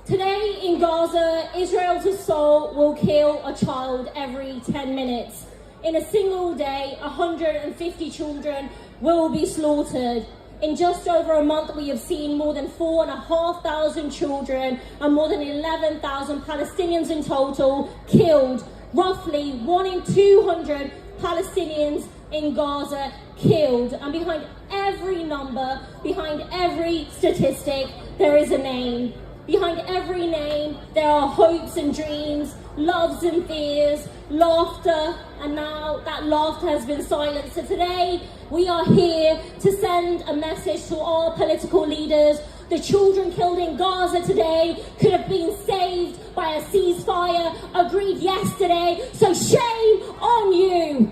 Today in Gaza, Israel's assault will kill a child every 10 minutes. In a single day, 150 children will be slaughtered. In just over a month, we have seen more than 4,500 children and more than 11,000 Palestinians in total killed. Roughly 1 in 200 Palestinians in Gaza killed. And behind every number, behind every statistic, there is a name. Behind every name, there are hopes and dreams, loves and fears, laughter, and now that laughter has been silenced. So today, we are here to send a message to our political leaders. The children killed in Gaza today could have been saved by a ceasefire agreed yesterday, so shame on you!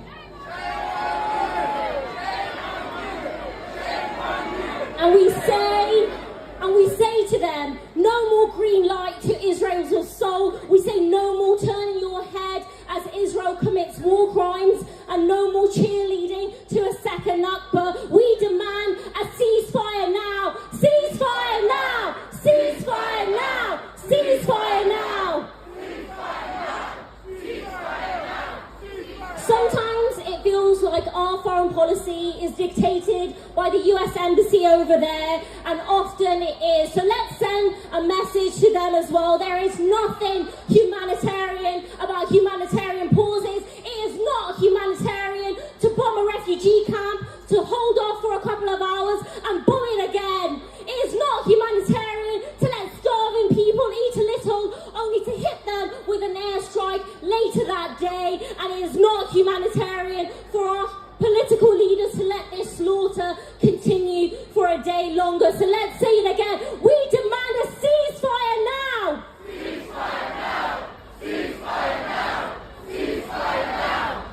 And we say to them, no more green light to Israel's assault. We say no more turning your head as Israel commits war crimes, and no more cheerleading to a second Nakba. We demand a ceasefire now! Ceasefire now! Ceasefire now! Ceasefire now! Sometimes it feels like our foreign policy is dictated by the US Embassy over there, and often it is. So let's send a message to them as well. There is nothing humanitarian about humanitarian pauses. It is not humanitarian to bomb a refugee camp, to hold off for a couple of hours and bomb it again. It is not humanitarian to let starving people eat a little, only to hit them with an airstrike later that day. And it is not humanitarian for our political leaders to let this slaughter continue for a day longer. So let's say it again. We demand a ceasefire now! Ceasefire now! Ceasefire now! Ceasefire now!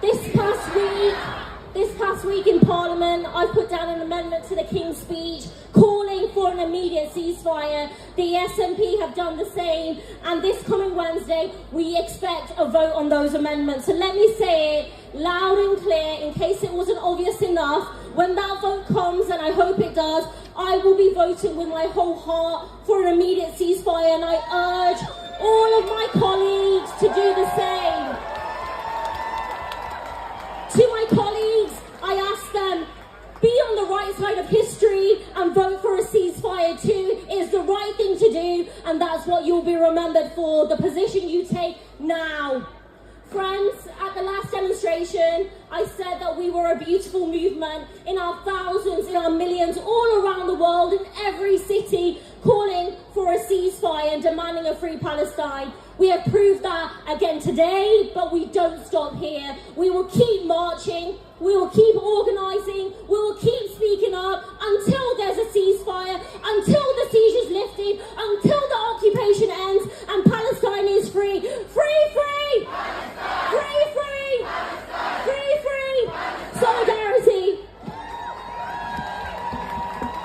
This past week in Parliament, I put down an amendment to the King's Speech calling for an immediate ceasefire. The SNP have done the same, and this coming Wednesday, we expect a vote on those amendments. So let me say it loud and clear, in case it wasn't obvious enough. When that vote comes, and I hope it does, I will be voting with my whole heart for an immediate ceasefire, and I urge all of my colleagues to do the same. To my colleagues, I ask them, be on the right side of history and vote for a ceasefire too. It is the right thing to do, and that's what you'll be remembered for, the position you take now. Friends, at the last demonstration, I said that we were a beautiful movement in our thousands, in our millions, all around the world, in every city, calling for a ceasefire and demanding a free Palestine. We have proved that again today, but we don't stop here. We will keep marching, we will keep organising, we will keep speaking up until there's a ceasefire, until